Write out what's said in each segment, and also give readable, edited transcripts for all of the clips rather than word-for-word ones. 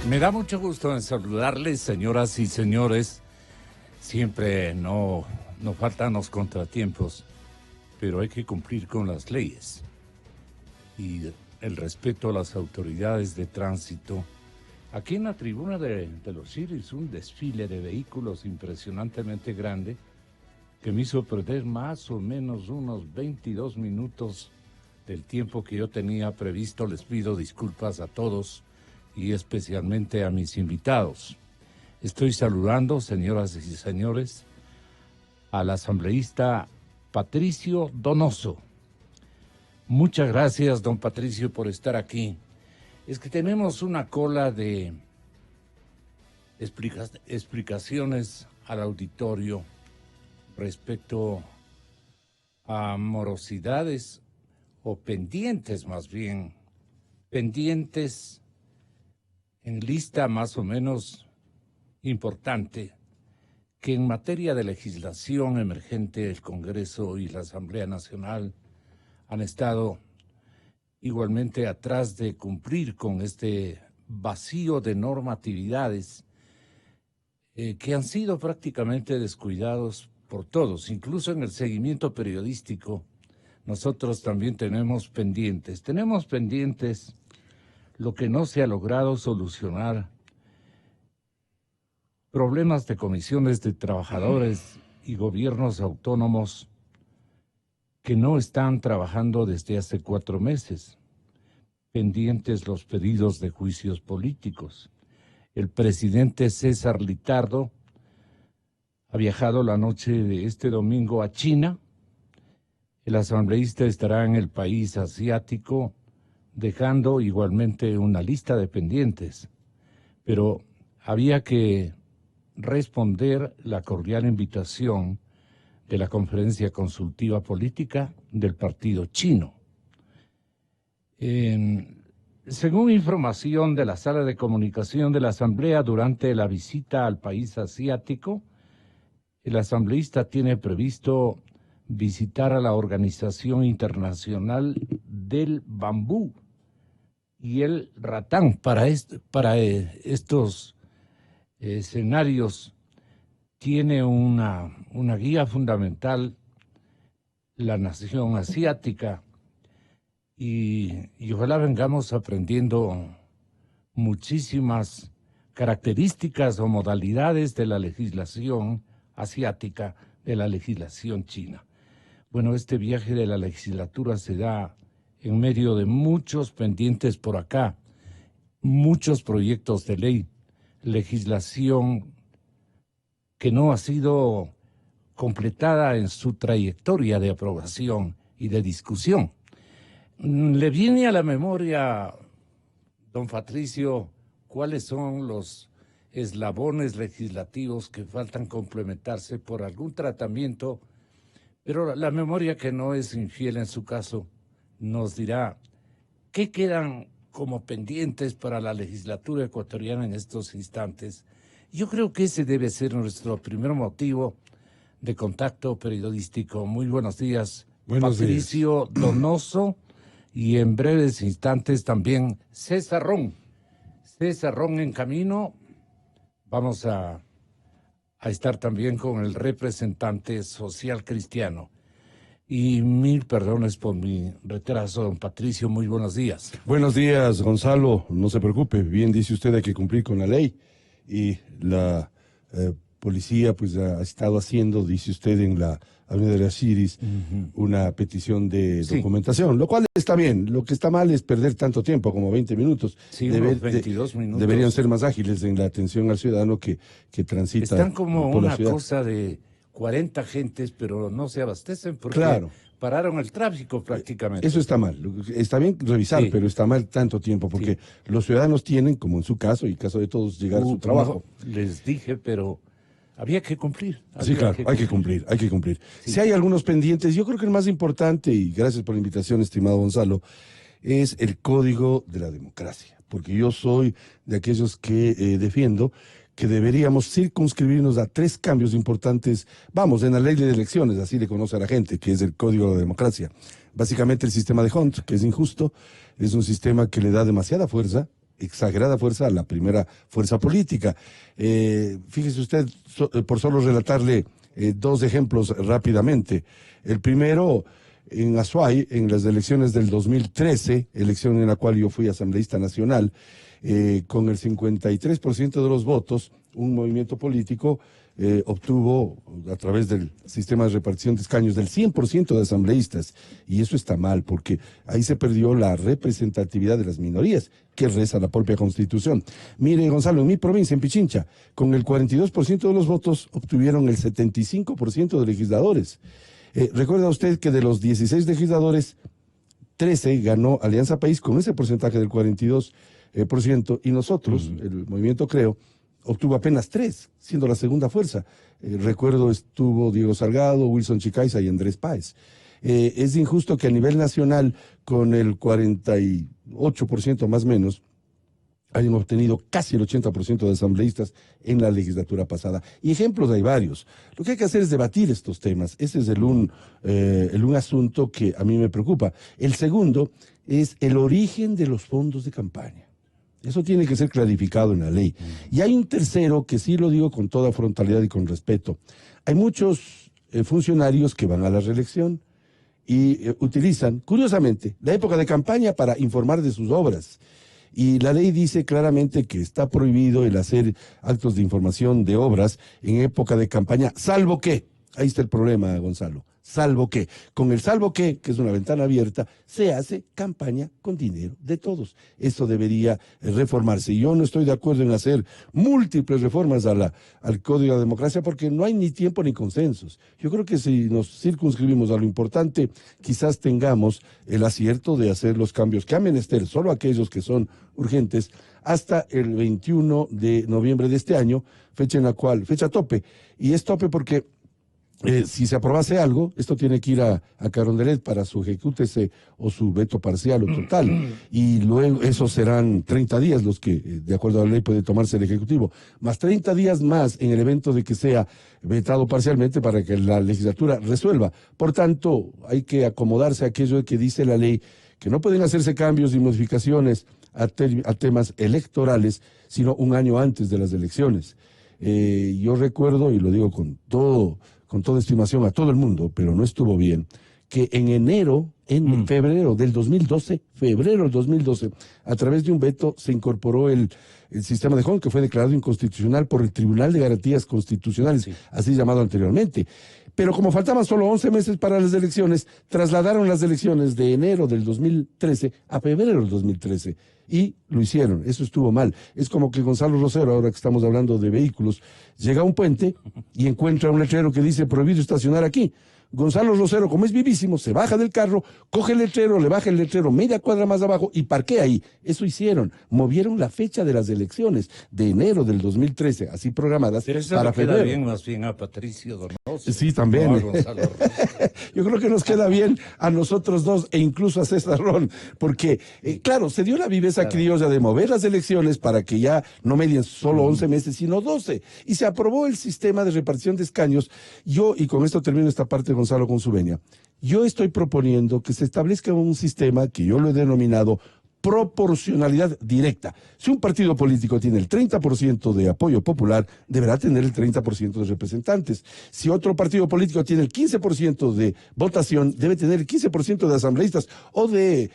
Me da mucho gusto en saludarles, señoras y señores. Siempre no faltan los contratiempos, pero hay que cumplir con las leyes. Y el respeto a las autoridades de tránsito. Aquí en la tribuna de los Chiris, un desfile de vehículos impresionantemente grande que me hizo perder más o menos unos 22 minutos del tiempo que yo tenía previsto. Les pido disculpas a todos y especialmente a mis invitados. Estoy saludando, señoras y señores, al asambleísta Patricio Donoso. Muchas gracias, don Patricio, por estar aquí. Es que tenemos una cola de explicaciones al auditorio respecto a morosidades o pendientes, más bien, pendientes en lista más o menos importante, que en materia de legislación emergente el Congreso y la Asamblea Nacional han estado igualmente atrás de cumplir con este vacío de normatividades que han sido prácticamente descuidados por todos, incluso en el seguimiento periodístico. Nosotros también tenemos pendientes lo que no se ha logrado solucionar, problemas de comisiones de trabajadores y gobiernos autónomos que no están trabajando desde hace 4 meses, pendientes los pedidos de juicios políticos. El presidente César Litardo ha viajado la noche de este domingo a China. El asambleísta estará en el país asiático, dejando igualmente una lista de pendientes. Pero había que responder la cordial invitación de la Conferencia Consultiva Política del Partido Chino. Según información de la Sala de Comunicación de la Asamblea, durante la visita al país asiático, el asambleísta tiene previsto visitar a la Organización Internacional del Bambú y el ratán. Para estos escenarios tiene una guía fundamental, la nación asiática, y ojalá vengamos aprendiendo muchísimas características o modalidades de la legislación asiática, de la legislación china. Bueno, este viaje de la legislatura se da en medio de muchos pendientes por acá, muchos proyectos de ley, legislación que no ha sido completada en su trayectoria de aprobación y de discusión. ¿Le viene a la memoria, don Patricio, cuáles son los eslabones legislativos que faltan complementarse por algún tratamiento? Pero la memoria, que no es infiel en su caso, nos dirá qué quedan como pendientes para la legislatura ecuatoriana en estos instantes. Yo creo que ese debe ser nuestro primer motivo de contacto periodístico. Muy buenos días, Patricio Donoso, y en breves instantes también César Ron. César Ron en camino. Vamos a estar también con el representante social cristiano. Y 1000 perdones por mi retraso, don Patricio. Muy buenos días. Buenos días, Gonzalo. No se preocupe. Bien dice usted, hay que cumplir con la ley. Y la policía pues ha estado haciendo, dice usted, en la Avenida de las Chiris, una petición de documentación, lo cual está bien. Lo que está mal es perder tanto tiempo, como 20 minutos. Sí, unos 22 minutos. Deberían ser más ágiles en la atención al ciudadano que transita Están como por la una ciudad. cosa de 40 gentes, pero no se abastecen porque pararon el tráfico prácticamente. Eso está mal. Está bien revisar, pero está mal tanto tiempo, porque los ciudadanos tienen, como en su caso y caso de todos, llegar a su trabajo. No, les dije, pero había que cumplir. Sí, claro, hay que cumplir. Sí. Si hay algunos pendientes, yo creo que el más importante, y gracias por la invitación, estimado Gonzalo, es el Código de la Democracia, porque yo soy de aquellos que defiendo que deberíamos circunscribirnos a 3 cambios importantes, en la ley de elecciones, así le conoce a la gente, que es el Código de la Democracia. Básicamente el sistema de Hunt, que es injusto, es un sistema que le da demasiada fuerza exagerada fuerza a la primera fuerza política. Fíjese usted, por solo relatarle dos ejemplos rápidamente. El primero, en Azuay, en las elecciones del 2013, elección en la cual yo fui asambleísta nacional, con el 53% de los votos, un movimiento político obtuvo, a través del sistema de repartición de escaños, del 100% de asambleístas. Y eso está mal, porque ahí se perdió la representatividad de las minorías, que reza la propia Constitución. Mire, Gonzalo, en mi provincia, en Pichincha, con el 42% de los votos, obtuvieron el 75% de legisladores. Recuerda usted que de los 16 legisladores, 13 ganó Alianza País con ese porcentaje del 42%, y nosotros, el Movimiento Creo, obtuvo apenas 3, siendo la segunda fuerza. Recuerdo estuvo Diego Salgado, Wilson Chicaiza y Andrés Páez. Es injusto que a nivel nacional, con el 48% más o menos, hayan obtenido casi el 80% de asambleístas en la legislatura pasada. Y ejemplos hay varios. Lo que hay que hacer es debatir estos temas. Ese es un asunto que a mí me preocupa. El segundo es el origen de los fondos de campaña. Eso tiene que ser clarificado en la ley. Y hay un tercero que sí lo digo con toda frontalidad y con respeto. Hay muchos funcionarios que van a la reelección y utilizan, curiosamente, la época de campaña para informar de sus obras. Y la ley dice claramente que está prohibido el hacer actos de información de obras en época de campaña, salvo que, ahí está el problema, Gonzalo, salvo que, con el salvo que es una ventana abierta, se hace campaña con dinero de todos. Eso debería reformarse. Yo no estoy de acuerdo en hacer múltiples reformas al Código de Democracia porque no hay ni tiempo ni consensos. Yo creo que si nos circunscribimos a lo importante, quizás tengamos el acierto de hacer los cambios que ha menester, solo aquellos que son urgentes, hasta el 21 de noviembre de este año, fecha en la cual, fecha tope. Y es tope porque si se aprobase algo, esto tiene que ir a Carondelet para su ejecútese o su veto parcial o total. Y luego esos serán 30 días los que, de acuerdo a la ley, puede tomarse el Ejecutivo. Más 30 días más en el evento de que sea vetado parcialmente para que la legislatura resuelva. Por tanto, hay que acomodarse a aquello que dice la ley, que no pueden hacerse cambios y modificaciones a temas electorales, sino un año antes de las elecciones. Yo recuerdo, y lo digo con toda estimación a todo el mundo, pero no estuvo bien, que en febrero del 2012, a través de un veto se incorporó el sistema de Hong, que fue declarado inconstitucional por el Tribunal de Garantías Constitucionales, así llamado anteriormente. Pero como faltaban solo 11 meses para las elecciones, trasladaron las elecciones de enero del 2013 a febrero del 2013. Y lo hicieron, eso estuvo mal. Es como que Gonzalo Rosero, ahora que estamos hablando de vehículos, llega a un puente y encuentra un letrero que dice prohibido estacionar aquí. Gonzalo Rosero, como es vivísimo, se baja del carro, coge el letrero, le baja el letrero media cuadra más abajo y parquea ahí. Eso hicieron. Movieron la fecha de las elecciones de enero del 2013, así programadas, pero eso para queda febrero. bien más bien a Patricio Donoso. Sí, también. No a Gonzalo Rosero. Yo creo que nos queda bien a nosotros dos e incluso a César Ron, porque, claro, se dio la viveza criolla de mover las elecciones para que ya no medien solo 11 meses, sino 12. Y se aprobó el sistema de repartición de escaños. Yo, y con esto termino esta parte, Gonzalo, con su venia, yo estoy proponiendo que se establezca un sistema que yo lo he denominado proporcionalidad directa. Si un partido político tiene el 30% de apoyo popular, deberá tener el 30% de representantes. Si otro partido político tiene el 15% de votación, debe tener el 15% de asambleístas o de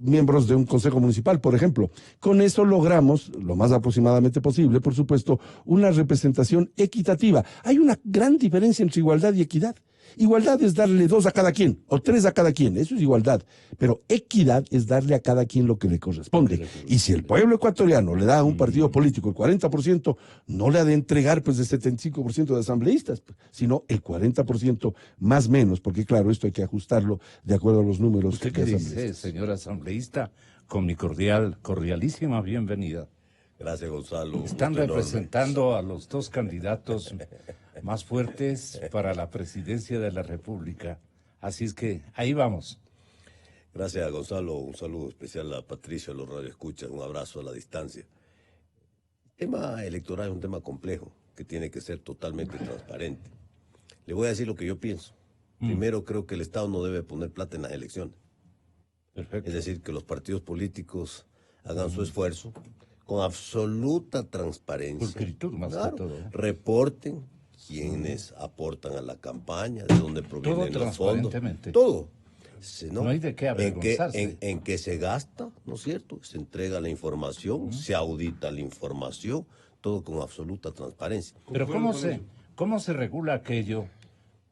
miembros de un consejo municipal, por ejemplo. Con eso logramos, lo más aproximadamente posible, por supuesto, una representación equitativa. Hay una gran diferencia entre igualdad y equidad. Igualdad es darle 2 a cada quien, o 3 a cada quien, eso es igualdad. Pero equidad es darle a cada quien lo que le corresponde. Y si el pueblo ecuatoriano le da a un partido político el 40%, no le ha de entregar pues el 75% de asambleístas, sino el 40% más menos, porque claro, esto hay que ajustarlo de acuerdo a los números. ¿Usted qué dice, señor asambleísta? Con mi cordialísima bienvenida. Gracias, Gonzalo. Están representando a los dos candidatos más fuertes para la presidencia de la República. Así es que ahí vamos. Gracias, Gonzalo. Un saludo especial a Patricio, a los radioescuchas. Un abrazo a la distancia. El tema electoral es un tema complejo que tiene que ser totalmente transparente. Le voy a decir lo que yo pienso. Primero, creo que el Estado no debe poner plata en las elecciones. Perfecto. Es decir, que los partidos políticos hagan su esfuerzo con absoluta transparencia. Pulcritud más que Claro, todo. reporten quiénes aportan a la campaña, de dónde provienen Todo los fondos. transparentemente. Todo. No hay de qué avergonzarse. En qué se gasta, ¿no es cierto? Se entrega la información, se audita la información, todo con absoluta transparencia. Pero ¿cómo se regula aquello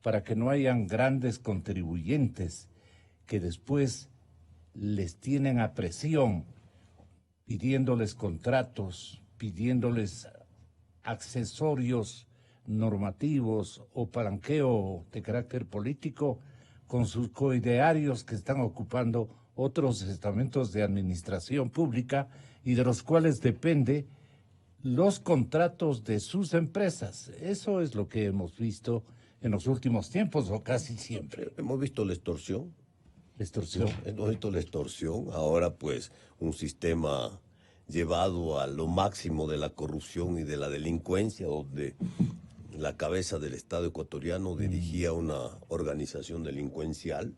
para que no hayan grandes contribuyentes que después les tienen a presión, pidiéndoles contratos, pidiéndoles accesorios normativos o palanqueo de carácter político con sus coidearios que están ocupando otros estamentos de administración pública y de los cuales depende los contratos de sus empresas? Eso es lo que hemos visto en los últimos tiempos, o casi siempre. Hemos visto la extorsión. Extorsión. Hemos visto la extorsión. Ahora, pues, un sistema llevado a lo máximo de la corrupción y de la delincuencia, donde la cabeza del Estado ecuatoriano dirigía una organización delincuencial.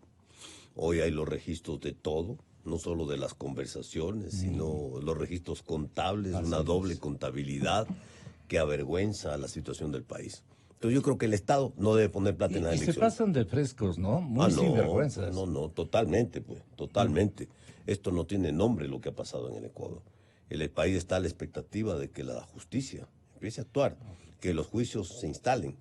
Hoy hay los registros de todo, no solo de las conversaciones, sino los registros contables, una doble contabilidad que avergüenza a la situación del país. Entonces yo creo que el Estado no debe poner plata en la elección. Y se pasan de frescos, ¿no? Muy sinvergüenzas. No, totalmente, pues, totalmente. Esto no tiene nombre lo que ha pasado en el Ecuador. El país está a la expectativa de que la justicia empiece a actuar, que los juicios se instalen,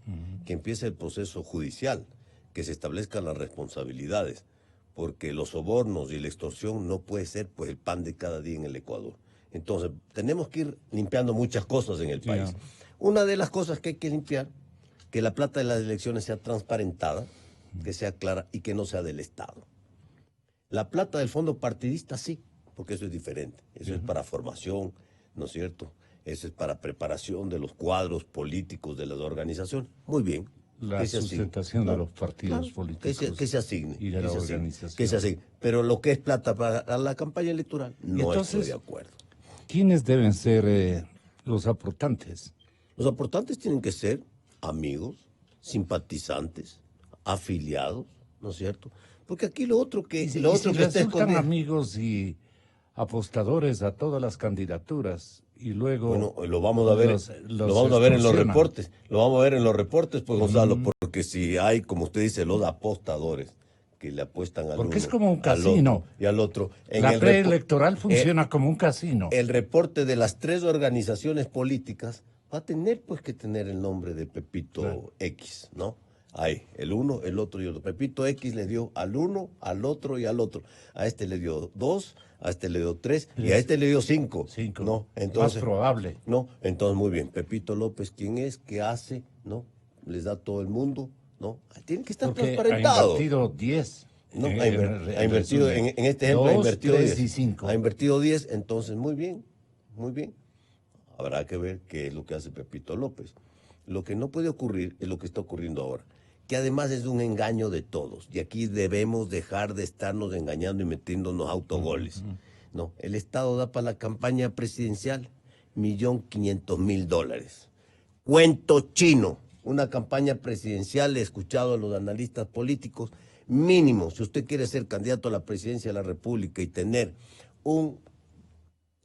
que empiece el proceso judicial, que se establezcan las responsabilidades, porque los sobornos y la extorsión no puede ser pues el pan de cada día en el Ecuador. Entonces, tenemos que ir limpiando muchas cosas en el país. Una de las cosas que hay que limpiar, que la plata de las elecciones sea transparentada, que sea clara y que no sea del Estado. La plata del fondo partidista sí, porque eso es diferente. Eso es para formación, ¿no es cierto? Eso es para preparación de los cuadros políticos de las organizaciones. Muy bien. La sustentación de los partidos políticos. Que se asigne. Y de la organización. Que se asigne. Pero lo que es plata para la campaña electoral, no estoy de acuerdo. ¿Quiénes deben ser los aportantes? Los aportantes tienen que ser amigos, simpatizantes, afiliados, ¿no es cierto? Porque aquí lo otro que Si está escondido. Amigos y apostadores a todas las candidaturas y luego bueno, lo vamos a ver, lo vamos a ver en los reportes, pues Gonzalo, porque si hay, como usted dice, los apostadores que le apuestan al porque uno, es como un casino y al otro. La preelectoral funciona como un casino. El reporte de las tres organizaciones políticas va a tener pues que tener el nombre de Pepito X, ¿no? Hay el uno, el otro y el otro. Pepito X le dio al uno, al otro y al otro. A este le dio 2, a este le dio 3 y a este le dio 5. 5. No, entonces, más probable. No, entonces muy bien. Pepito López, ¿quién es? ¿Qué hace? ¿No? Les da a todo el mundo, ¿no? Tiene que estar transparentado. Ha invertido 10. No, ha invertido, en este ejemplo, 2, ha invertido 3 10. Y 5. Ha invertido 10, entonces muy bien, muy bien. Habrá que ver qué es lo que hace Pepito López. Lo que no puede ocurrir es lo que está ocurriendo ahora, que además es un engaño de todos. Y aquí debemos dejar de estarnos engañando y metiéndonos autogoles. No, el Estado da para la campaña presidencial $1.500.000. Cuento chino. Una campaña presidencial, he escuchado a los analistas políticos, mínimo, si usted quiere ser candidato a la presidencia de la República y tener un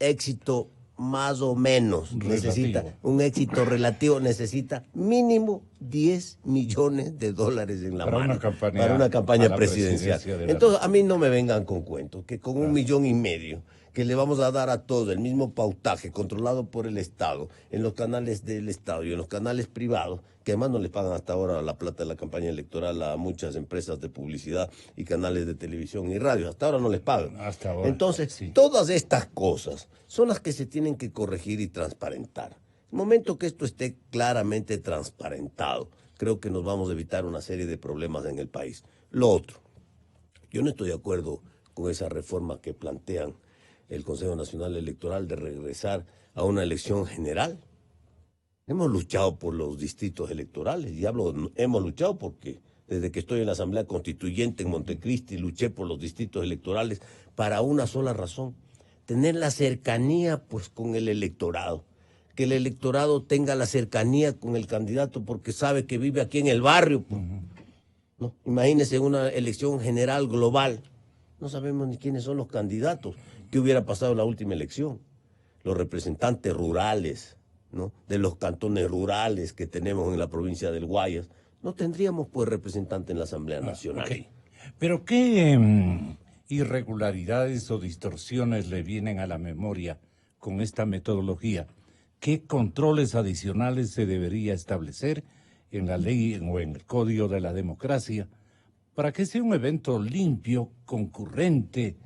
éxito más o menos, necesita un éxito relativo, necesita mínimo $10 millones en la mano para una campaña presidencial. Entonces, a mí no me vengan con cuentos, que con $1,5 millones que le vamos a dar a todos el mismo pautaje controlado por el Estado, en los canales del Estado y en los canales privados, que además no les pagan hasta ahora la plata de la campaña electoral a muchas empresas de publicidad y canales de televisión y radio, hasta ahora no les pagan. Hasta ahora. Entonces, todas estas cosas son las que se tienen que corregir y transparentar. El momento que esto esté claramente transparentado, creo que nos vamos a evitar una serie de problemas en el país. Lo otro, yo no estoy de acuerdo con esa reforma que plantean el Consejo Nacional Electoral de regresar a una elección general. Hemos luchado por los distritos electorales, y hemos luchado porque desde que estoy en la Asamblea Constituyente en Montecristi luché por los distritos electorales para una sola razón, tener la cercanía pues con el electorado, que el electorado tenga la cercanía con el candidato porque sabe que vive aquí en el barrio. Pues. ¿No? Imagínese una elección general global, no sabemos ni quiénes son los candidatos. ¿Qué hubiera pasado en la última elección? Los representantes rurales, ¿no?, de los cantones rurales que tenemos en la provincia del Guayas, no tendríamos pues representante en la Asamblea Nacional. Ok. Pero ¿qué irregularidades o distorsiones le vienen a la memoria con esta metodología? ¿Qué controles adicionales se debería establecer en la ley o en el Código de la Democracia para que sea un evento limpio, concurrente,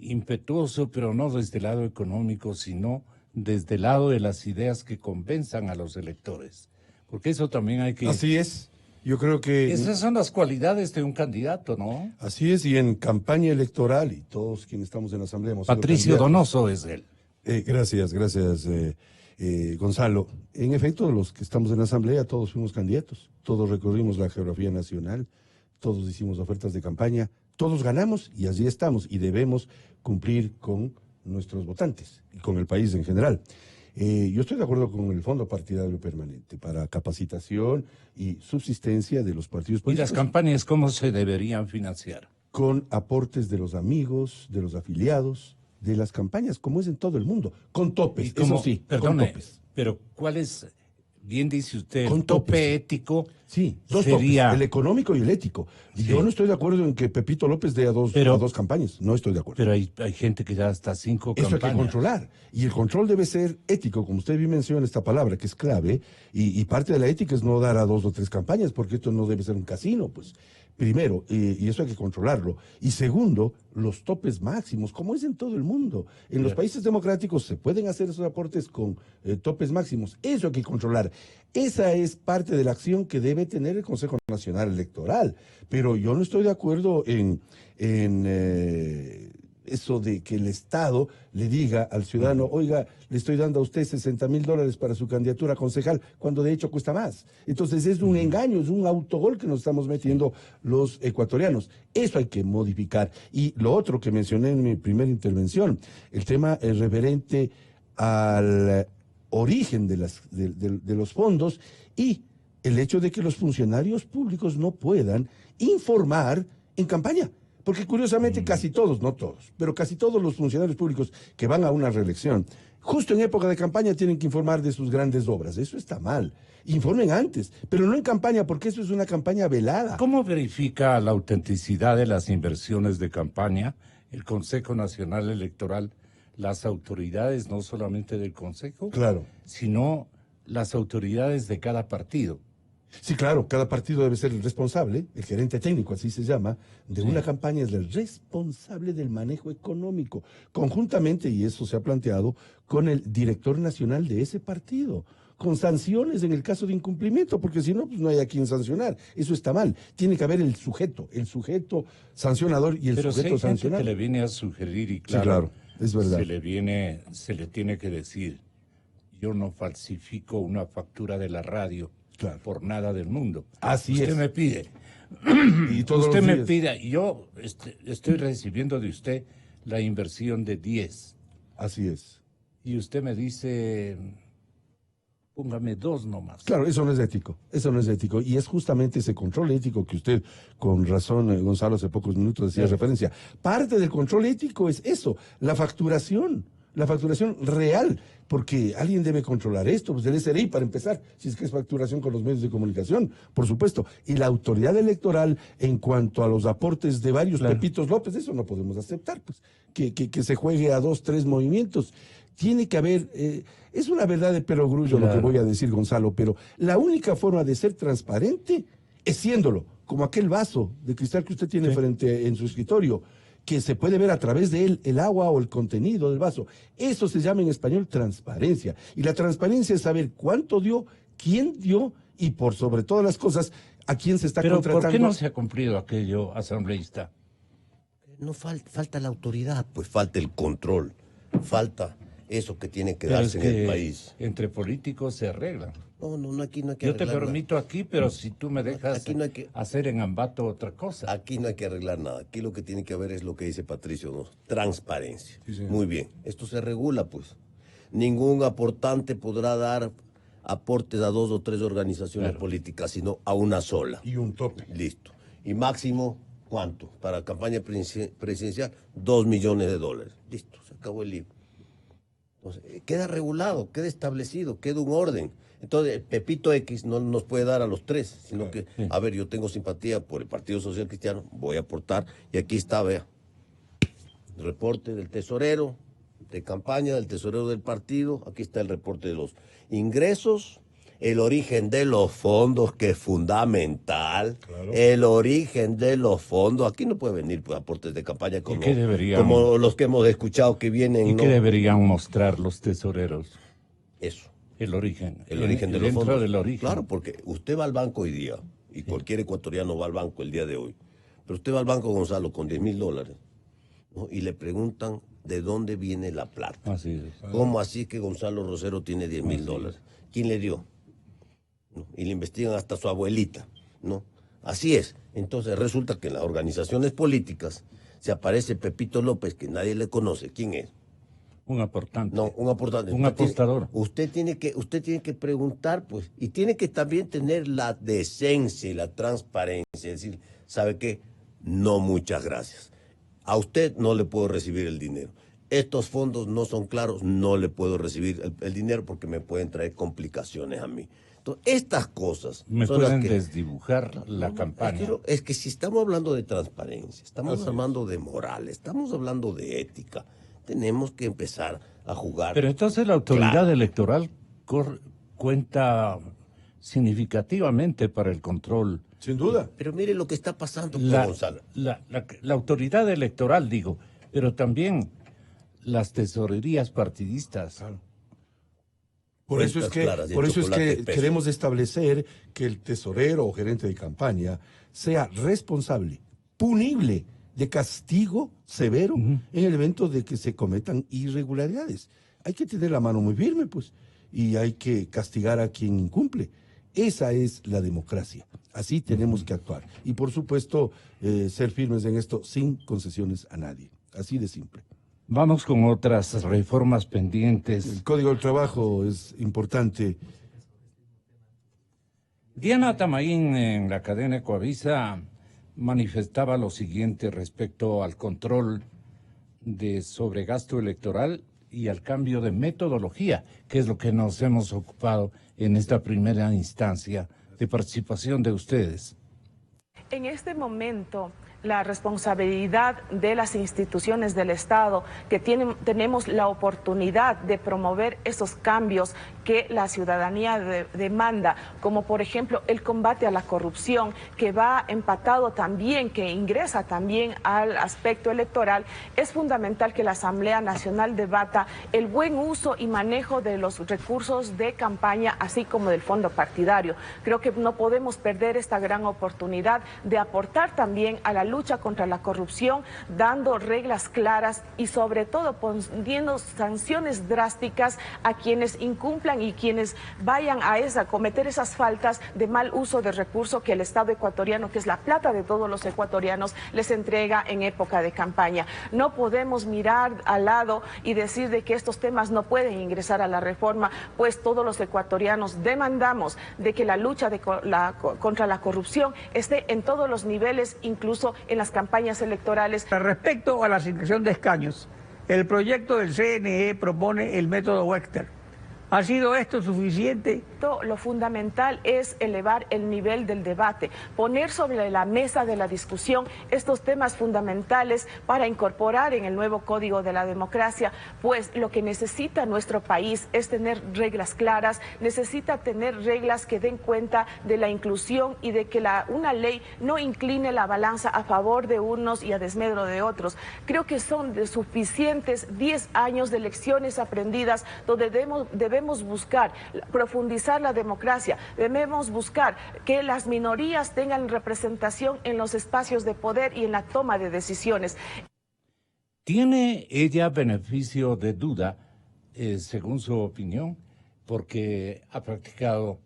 impetuoso, pero no desde el lado económico, sino desde el lado de las ideas que convenzan a los electores? Porque eso también hay que... Así es. Yo creo que... Esas son las cualidades de un candidato, ¿no? Así es, y en campaña electoral, y todos quienes estamos en la Asamblea hemos sido Patricio candidatos. Donoso es él. Gracias, Gonzalo. En efecto, los que estamos en la Asamblea, todos fuimos candidatos, todos recorrimos la geografía nacional, todos hicimos ofertas de campaña, todos ganamos y allí estamos y debemos cumplir con nuestros votantes y con el país en general. Yo estoy de acuerdo con el Fondo Partidario Permanente para capacitación y subsistencia de los partidos ¿Y políticos. las campañas cómo se deberían financiar? Con aportes de los amigos, de los afiliados, de las campañas, como es en todo el mundo, con topes, Y como- eso sí, perdone, con topes. pero ¿cuál es, bien dice usted, Con el tope topes. ético? Sí, dos sería... topes, el económico y el ético. Sí. Yo no estoy de acuerdo en que Pepito López dé a dos campañas, no estoy de acuerdo. Pero hay gente que da hasta 5 Eso campañas. hay que controlar. Y el control debe ser ético, como usted bien menciona esta palabra, que es clave. Y parte de la ética es no dar a 2 o 3 campañas, porque esto no debe ser un casino, pues. Primero, y eso hay que controlarlo. Y segundo, los topes máximos, como es en todo el mundo. En los países democráticos se pueden hacer esos aportes con topes máximos. Eso hay que controlar. Esa es parte de la acción que debe tener el Consejo Nacional Electoral. Pero yo no estoy de acuerdo en eso de que el Estado le diga al ciudadano, oiga, le estoy dando a usted $60,000 para su candidatura a concejal, cuando de hecho cuesta más. Entonces es un engaño, es un autogol que nos estamos metiendo los ecuatorianos. Eso hay que modificar. Y lo otro que mencioné en mi primera intervención, el tema referente al origen de los fondos y el hecho de que los funcionarios públicos no puedan informar en campaña. Porque curiosamente casi todos, no todos, pero casi todos los funcionarios públicos que van a una reelección, justo en época de campaña tienen que informar de sus grandes obras. Eso está mal. Informen antes, pero no en campaña, porque eso es una campaña velada. ¿Cómo verifica la autenticidad de las inversiones de campaña el Consejo Nacional Electoral, las autoridades no solamente del Consejo, Claro. sino las autoridades de cada partido? Sí, claro, cada partido debe ser el responsable, el gerente técnico, así se llama, de una campaña, es el responsable del manejo económico, conjuntamente, y eso se ha planteado, con el director nacional de ese partido, con sanciones en el caso de incumplimiento, porque si no, pues no hay a quien sancionar. Eso está mal. Tiene que haber el sujeto sancionador y el Pero si sujeto hay gente sancionado. que le viene a sugerir y Sí, claro, claro, es verdad. se le tiene que decir, yo no falsifico una factura de la radio. Claro. Por nada del mundo. Así usted es. me pide. Y todos Usted los me días. pide, y yo estoy recibiendo de usted la inversión de 10. Así es. Y usted me dice, póngame 2 nomás. Claro, eso no es ético, eso no es ético. Y es justamente ese control ético que usted, con razón, Gonzalo, hace pocos minutos decía referencia. Parte del control ético es eso, la facturación real, porque alguien debe controlar esto, pues el SRI para empezar, si es que es facturación con los medios de comunicación, por supuesto. Y la autoridad electoral, en cuanto a los aportes de varios Pepitos López, eso no podemos aceptar, pues, que se juegue a 2, 3 movimientos. Tiene que haber, es una verdad de perogrullo lo que voy a decir, Gonzalo, pero la única forma de ser transparente es siéndolo, como aquel vaso de cristal que usted tiene frente en su escritorio, que se puede ver a través de él el agua o el contenido del vaso. Eso se llama en español transparencia. Y la transparencia es saber cuánto dio, quién dio y por sobre todas las cosas a quién se está contratando. ¿Por qué no se ha cumplido aquello, asambleísta? No falta la autoridad, pues falta el control, falta eso que tiene que Pero darse es en el que país. entre políticos se arreglan. No, aquí no hay que Yo te arreglar permito aquí, pero si tú me dejas Aquí no hay que- hacer en Ambato otra nada. cosa. Aquí no hay que arreglar nada. Aquí lo que tiene que haber es lo que dice Patricio, ¿no? Transparencia. Muy bien. Esto se regula, pues. Ningún aportante podrá dar aportes a 2 o 3 organizaciones políticas, sino a una sola. Y un tope. Listo. Y máximo ¿Cuánto? Para campaña presidencial, $2 millones. Listo, se acabó el lío. Entonces, queda regulado, queda establecido, queda un orden. Entonces, Pepito X no nos puede dar a los tres, sino que, a ver, yo tengo simpatía por el Partido Social Cristiano, voy a aportar, y aquí está, vea, el reporte del tesorero, de campaña del tesorero del partido, aquí está el reporte de los ingresos, el origen de los fondos, que es fundamental, el origen de los fondos, aquí no puede venir pues, aportes de campaña como los que hemos escuchado que vienen. ¿Y qué deberían mostrar los tesoreros? Eso. El origen. El origen de los fondos. Del origen. Claro, porque usted va al banco hoy día, y cualquier ecuatoriano va al banco el día de hoy, pero usted va al banco, Gonzalo, con $10,000, ¿no? Y le preguntan de dónde viene la plata. Así es. ¿Cómo así que Gonzalo Rosero tiene $10,000? ¿Quién le dio? ¿No? Y le investigan hasta su abuelita, ¿no? Así es. Entonces resulta que en las organizaciones políticas se aparece Pepito López, que nadie le conoce. ¿Quién es? Un aportante. No, un aportante. Un apostador. Usted tiene que preguntar, pues, y tiene que también tener la decencia y la transparencia. Es decir, ¿sabe qué? No, muchas gracias. A usted no le puedo recibir el dinero. Estos fondos no son claros, no le puedo recibir el dinero porque me pueden traer complicaciones a mí. Entonces, estas cosas... Me pueden desdibujar la campaña. Es que si estamos hablando de transparencia, estamos hablando de moral, estamos hablando de ética, tenemos que empezar a jugar. Pero entonces la autoridad electoral cuenta significativamente para el control. Sin duda. Pero mire lo que está pasando con Gonzalo. La autoridad electoral, digo, pero también las tesorerías partidistas. Claro. Por eso es que queremos establecer que el tesorero o gerente de campaña sea responsable, punible, de castigo severo en el evento de que se cometan irregularidades. Hay que tener la mano muy firme, pues, y hay que castigar a quien incumple. Esa es la democracia. Así tenemos que actuar. Y, por supuesto, ser firmes en esto sin concesiones a nadie. Así de simple. Vamos con otras reformas pendientes. El Código del Trabajo es importante. Diana Tamaín, en la cadena Ecoavisa, manifestaba lo siguiente respecto al control de sobregasto electoral y al cambio de metodología, que es lo que nos hemos ocupado en esta primera instancia de participación de ustedes. En este momento, la responsabilidad de las instituciones del Estado, que tenemos la oportunidad de promover esos cambios que la ciudadanía demanda, como por ejemplo el combate a la corrupción, que va empatado también, que ingresa también al aspecto electoral. Es fundamental que la Asamblea Nacional debata el buen uso y manejo de los recursos de campaña, así como del fondo partidario. Creo que no podemos perder esta gran oportunidad de aportar también a la lucha contra la corrupción, dando reglas claras y sobre todo poniendo sanciones drásticas a quienes incumplan y quienes vayan a cometer esas faltas de mal uso de recursos que el Estado ecuatoriano, que es la plata de todos los ecuatorianos, les entrega en época de campaña. No podemos mirar al lado y decir de que estos temas no pueden ingresar a la reforma, pues todos los ecuatorianos demandamos de que la lucha contra la corrupción esté en todos los niveles, incluso en las campañas electorales. Respecto a la asignación de escaños, el proyecto del CNE propone el método Wexter. ¿Ha sido esto suficiente? Lo fundamental es elevar el nivel del debate, poner sobre la mesa de la discusión estos temas fundamentales para incorporar en el nuevo Código de la Democracia, pues lo que necesita nuestro país es tener reglas claras, necesita tener reglas que den cuenta de la inclusión y de que una ley no incline la balanza a favor de unos y a desmedro de otros. Creo que son suficientes 10 años de lecciones aprendidas donde debemos buscar profundizar la democracia, debemos buscar que las minorías tengan representación en los espacios de poder y en la toma de decisiones. ¿Tiene ella beneficio de duda, según su opinión, porque ha practicado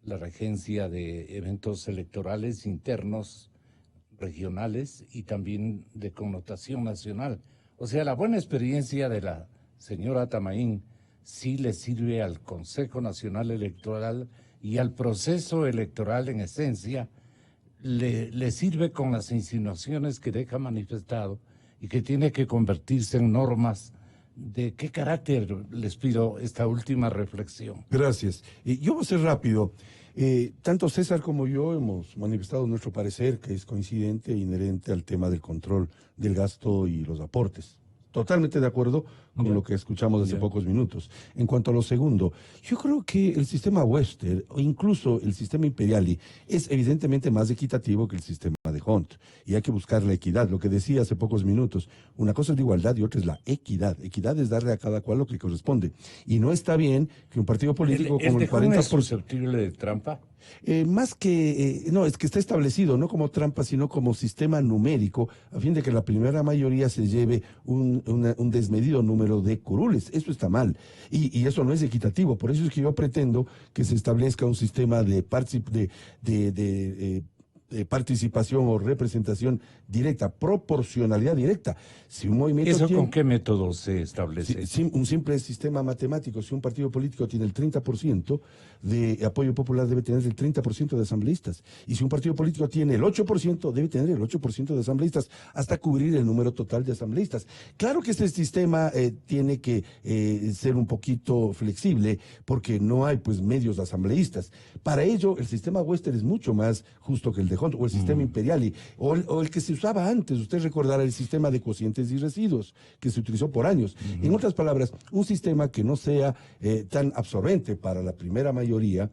la regencia de eventos electorales internos, regionales y también de connotación nacional? O sea, la buena experiencia de la señora Tamaín sí le sirve al Consejo Nacional Electoral y al proceso electoral en esencia, le sirve con las insinuaciones que deja manifestado y que tiene que convertirse en normas. ¿De qué carácter les pido esta última reflexión? Gracias. Yo voy a ser rápido. Tanto César como yo hemos manifestado nuestro parecer, que es coincidente e inherente al tema del control del gasto y los aportes. Totalmente de acuerdo con lo que escuchamos hace pocos minutos. En cuanto a lo segundo, yo creo que el sistema Webster o incluso el sistema Imperiali es evidentemente más equitativo que el sistema de Hunt. Y hay que buscar la equidad. Lo que decía hace pocos minutos, una cosa es la igualdad y otra es la equidad. Equidad es darle a cada cual lo que corresponde. Y no está bien que un partido político ¿El con el de Hunt 40%... es susceptible de trampa? Más que, no, es que está establecido, no como trampa, sino como sistema numérico, a fin de que la primera mayoría se lleve un desmedido número de curules. Eso está mal. Y eso no es equitativo. Por eso es que yo pretendo que se establezca un sistema de participación o representación directa, proporcionalidad directa. Si un movimiento ¿Eso tiene, con qué método se establece? un simple sistema matemático, si un partido político tiene el 30% de apoyo popular, debe tener el 30% de asambleístas. Y si un partido político tiene el 8%, debe tener el 8% de asambleístas, hasta cubrir el número total de asambleístas. Claro que este sistema tiene que ser un poquito flexible, porque no hay pues medios asambleístas. Para ello, el sistema Webster es mucho más justo que el de Hunt, o el sistema Imperiali, o el que se usaba antes. Usted recordará el sistema de cocientes y residuos, que se utilizó por años. En otras palabras, un sistema que no sea tan absorbente para la primera mayoría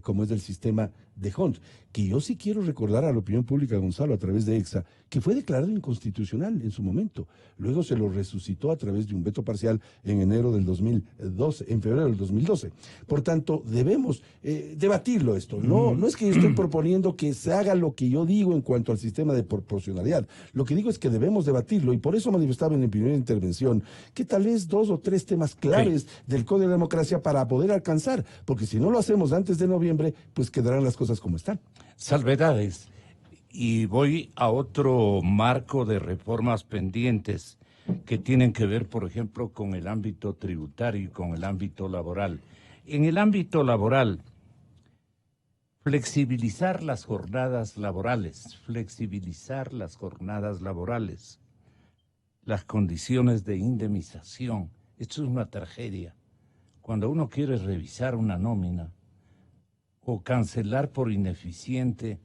como es el sistema de Hunt, que yo sí quiero recordar a la opinión pública, Gonzalo, a través de EXA, que fue declarado inconstitucional en su momento. Luego se lo resucitó a través de un veto parcial en enero del 2012, en febrero del 2012. Por tanto, debemos debatirlo esto. No es que yo estoy proponiendo que se haga lo que yo digo en cuanto al sistema de proporcionalidad. Lo que digo es que debemos debatirlo, y por eso manifestaba en mi primera intervención que tal vez 2 o 3 temas claves del Código de Democracia para poder alcanzar, porque si no lo hacemos antes de noviembre, pues quedarán las cosas como están. Salvedades. Y voy a otro marco de reformas pendientes que tienen que ver, por ejemplo, con el ámbito tributario y con el ámbito laboral. En el ámbito laboral, flexibilizar las jornadas laborales, las condiciones de indemnización. Esto es una tragedia. Cuando uno quiere revisar una nómina o cancelar por ineficiente,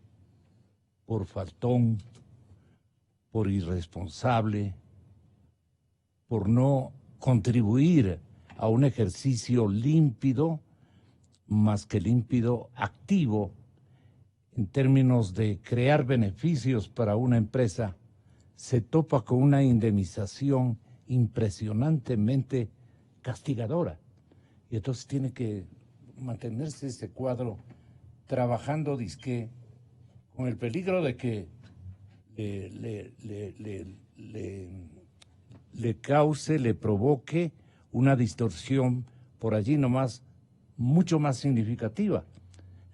por faltón, por irresponsable, por no contribuir a un ejercicio límpido, más que límpido, activo, en términos de crear beneficios para una empresa, se topa con una indemnización impresionantemente castigadora. Y entonces tiene que mantenerse ese cuadro trabajando disque con el peligro de que le cause, le provoque una distorsión por allí nomás mucho más significativa.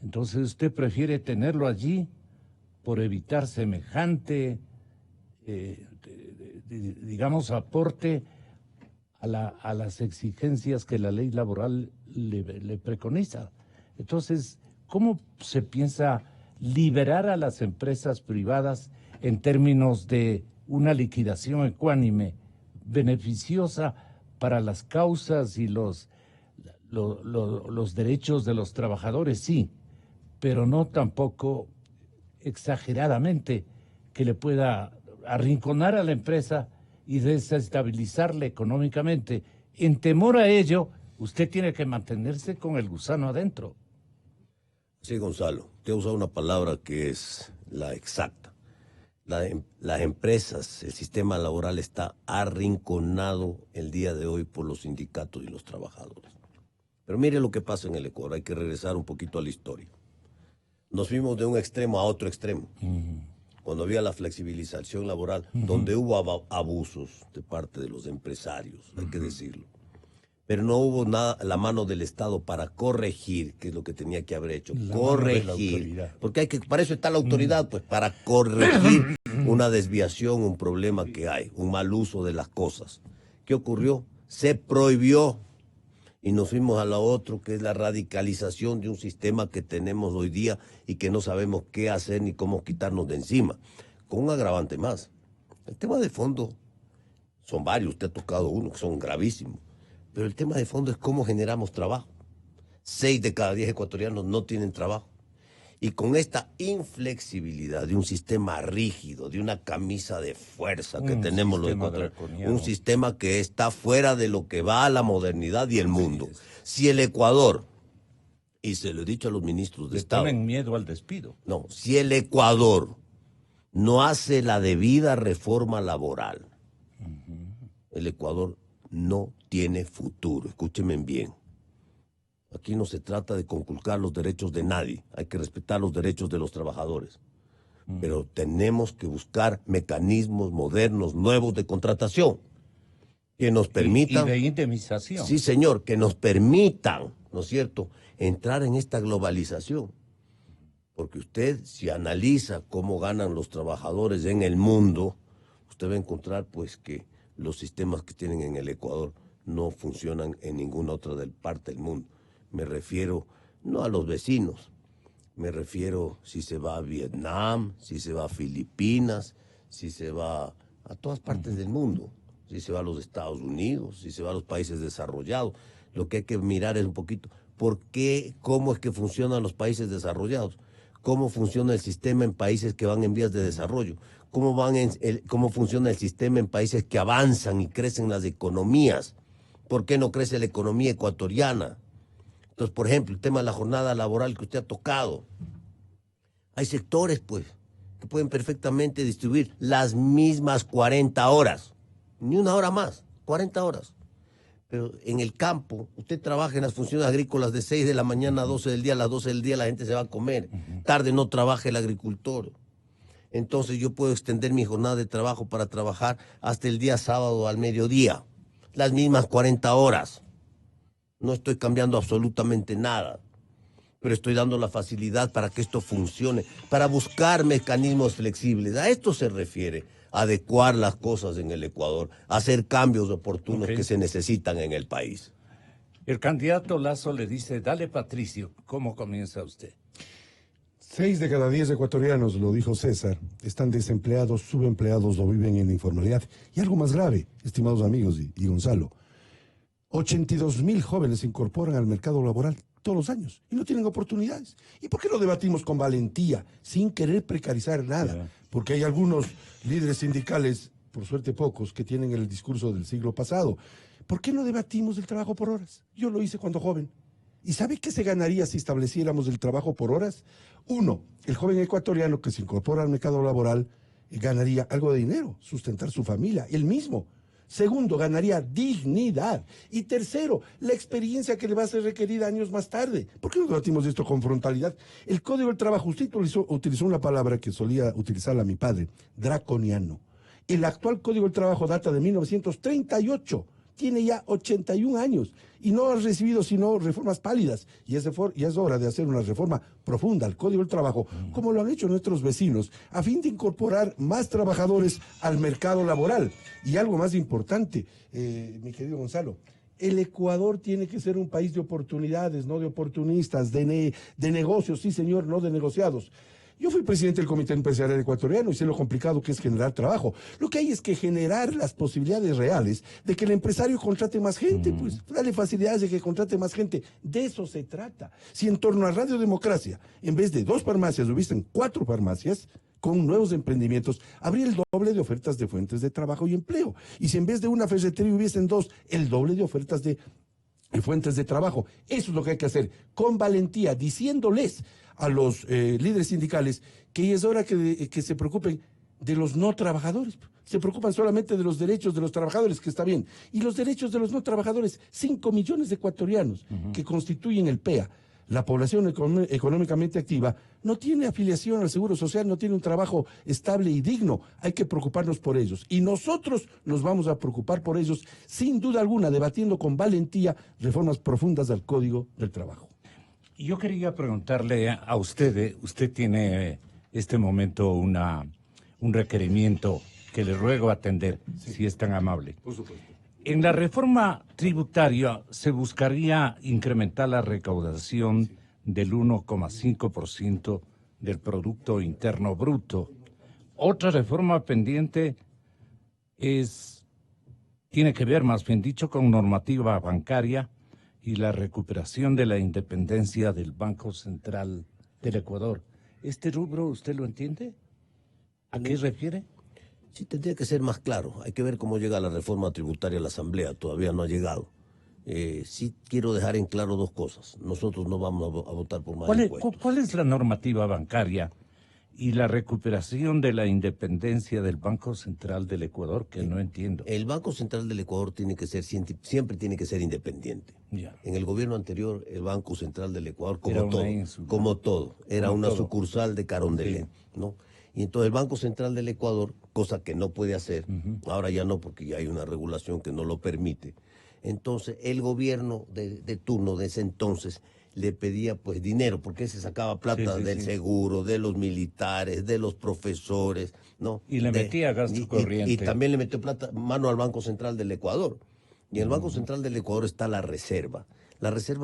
Entonces usted prefiere tenerlo allí por evitar semejante, digamos, aporte a las exigencias que la ley laboral le preconiza. Entonces, ¿cómo se piensa liberar a las empresas privadas en términos de una liquidación ecuánime, beneficiosa para las causas y los derechos de los trabajadores? Sí, pero no tampoco exageradamente, que le pueda arrinconar a la empresa y desestabilizarla económicamente. En temor a ello, usted tiene que mantenerse con el gusano adentro. Sí, Gonzalo, te he usado una palabra que es la exacta. Las empresas, el sistema laboral está arrinconado el día de hoy por los sindicatos y los trabajadores. Pero mire lo que pasa en el Ecuador, hay que regresar un poquito a la historia. Nos fuimos de un extremo a otro extremo. Cuando había la flexibilización laboral, donde hubo abusos de parte de los empresarios, hay que decirlo. Pero no hubo nada, la mano del Estado para corregir, que es lo que tenía que haber hecho, corregir. Porque para eso está la autoridad, pues para corregir una desviación, un problema que hay, un mal uso de las cosas. ¿Qué ocurrió? Se prohibió. Y nos fuimos a lo otro, que es la radicalización de un sistema que tenemos hoy día y que no sabemos qué hacer ni cómo quitarnos de encima. Con un agravante más. El tema de fondo son varios, usted ha tocado uno, que son gravísimos. Pero el tema de fondo es cómo generamos trabajo. 6 de cada 10 ecuatorianos no tienen trabajo. Y con esta inflexibilidad de un sistema rígido, de una camisa de fuerza que tenemos los ecuatorianos, un sistema que está fuera de lo que va a la modernidad y el mundo. Si el Ecuador, y se lo he dicho a los ministros de Estado, ponen miedo al despido. No, si el Ecuador no hace la debida reforma laboral, el Ecuador no tiene futuro. Escúchenme bien. Aquí no se trata de conculcar los derechos de nadie, hay que respetar los derechos de los trabajadores. Pero tenemos que buscar mecanismos modernos, nuevos de contratación, que nos permitan... Y de indemnización. Sí, señor, que nos permitan, ¿no es cierto?, entrar en esta globalización. Porque usted, si analiza cómo ganan los trabajadores en el mundo, usted va a encontrar, pues, que los sistemas que tienen en el Ecuador no funcionan en ninguna otra parte del mundo. Me refiero no a los vecinos, me refiero si se va a Vietnam, si se va a Filipinas, si se va a todas partes del mundo, si se va a los Estados Unidos, si se va a los países desarrollados. Lo que hay que mirar es un poquito, cómo es que funcionan los países desarrollados, cómo funciona el sistema en países que van en vías de desarrollo, cómo funciona el sistema en países que avanzan y crecen las economías, por qué no crece la economía ecuatoriana. Entonces, por ejemplo, el tema de la jornada laboral que usted ha tocado. Hay sectores, pues, que pueden perfectamente distribuir las mismas 40 horas. Ni una hora más, 40 horas. Pero en el campo, usted trabaja en las funciones agrícolas de 6 de la mañana a 12 del día, a las 12 del día la gente se va a comer. Tarde no trabaja el agricultor. Entonces yo puedo extender mi jornada de trabajo para trabajar hasta el día sábado al mediodía. Las mismas 40 horas. No estoy cambiando absolutamente nada, pero estoy dando la facilidad para que esto funcione, para buscar mecanismos flexibles. A esto se refiere, adecuar las cosas en el Ecuador, hacer cambios oportunos que se necesitan en el país. El candidato Lasso le dice, dale Patricio, ¿cómo comienza usted? 6 de cada 10 ecuatorianos, lo dijo César, están desempleados, subempleados o viven en la informalidad. Y algo más grave, estimados amigos y Gonzalo, 82,000 jóvenes se incorporan al mercado laboral todos los años y no tienen oportunidades. ¿Y por qué no debatimos con valentía, sin querer precarizar nada? Porque hay algunos líderes sindicales, por suerte pocos, que tienen el discurso del siglo pasado. ¿Por qué no debatimos el trabajo por horas? Yo lo hice cuando joven. ¿Y sabe qué se ganaría si estableciéramos el trabajo por horas? Uno, el joven ecuatoriano que se incorpora al mercado laboral ganaría algo de dinero, sustentar su familia, él mismo. Segundo, ganaría dignidad. Y tercero, la experiencia que le va a ser requerida años más tarde. ¿Por qué no debatimos esto con frontalidad? El Código del Trabajo, usted utilizó una palabra que solía utilizarla mi padre, draconiano. El actual Código del Trabajo data de 1938. Tiene ya 81 años y no ha recibido sino reformas pálidas. Y es hora de hacer una reforma profunda al Código del Trabajo, como lo han hecho nuestros vecinos, a fin de incorporar más trabajadores al mercado laboral. Y algo más importante, mi querido Gonzalo, el Ecuador tiene que ser un país de oportunidades, no de oportunistas, de negocios, sí señor, no de negociados. Yo fui presidente del Comité Empresarial Ecuatoriano y sé lo complicado que es generar trabajo. Lo que hay es que generar las posibilidades reales de que el empresario contrate más gente, pues dale facilidades de que contrate más gente. De eso se trata. Si en torno a Radio Democracia, en vez de 2 farmacias, hubiesen 4 farmacias con nuevos emprendimientos, habría el doble de ofertas de fuentes de trabajo y empleo. Y si en vez de una ferretería hubiesen 2, el doble de ofertas de fuentes de trabajo. Eso es lo que hay que hacer, con valentía, diciéndoles a los líderes sindicales que es hora que se preocupen de los no trabajadores. Se preocupan solamente de los derechos de los trabajadores, que está bien. Y los derechos de los no trabajadores, 5 millones de ecuatorianos que constituyen el PEA. La población económicamente activa no tiene afiliación al Seguro Social, no tiene un trabajo estable y digno. Hay que preocuparnos por ellos. Y nosotros nos vamos a preocupar por ellos, sin duda alguna, debatiendo con valentía reformas profundas al Código del Trabajo. Yo quería preguntarle a usted, usted tiene este momento un requerimiento que le ruego atender, si es tan amable. Por supuesto. En la reforma tributaria se buscaría incrementar la recaudación del 1,5% del Producto Interno Bruto. Otra reforma pendiente tiene que ver, más bien dicho, con normativa bancaria y la recuperación de la independencia del Banco Central del Ecuador. ¿Este rubro usted lo entiende? ¿A qué refiere? Sí, tendría que ser más claro. Hay que ver cómo llega la reforma tributaria a la Asamblea. Todavía no ha llegado. Sí quiero dejar en claro dos cosas. Nosotros no vamos a votar por más impuestos. ¿Cuál es la normativa bancaria y la recuperación de la independencia del Banco Central del Ecuador, que no entiendo? El Banco Central del Ecuador tiene que ser, siempre tiene que ser independiente. Ya. En el gobierno anterior, el Banco Central del Ecuador, Era una sucursal de Carondelet, Sí. ¿no? Y entonces el Banco Central del Ecuador, cosa que no puede hacer, ahora ya no, porque ya hay una regulación que no lo permite. Entonces el gobierno de turno de ese entonces le pedía pues dinero, porque se sacaba plata del seguro, de los militares, de los profesores, ¿no? Y le metía gasto corriente. Y también le metió mano al Banco Central del Ecuador. Y en el Banco Central del Ecuador está la reserva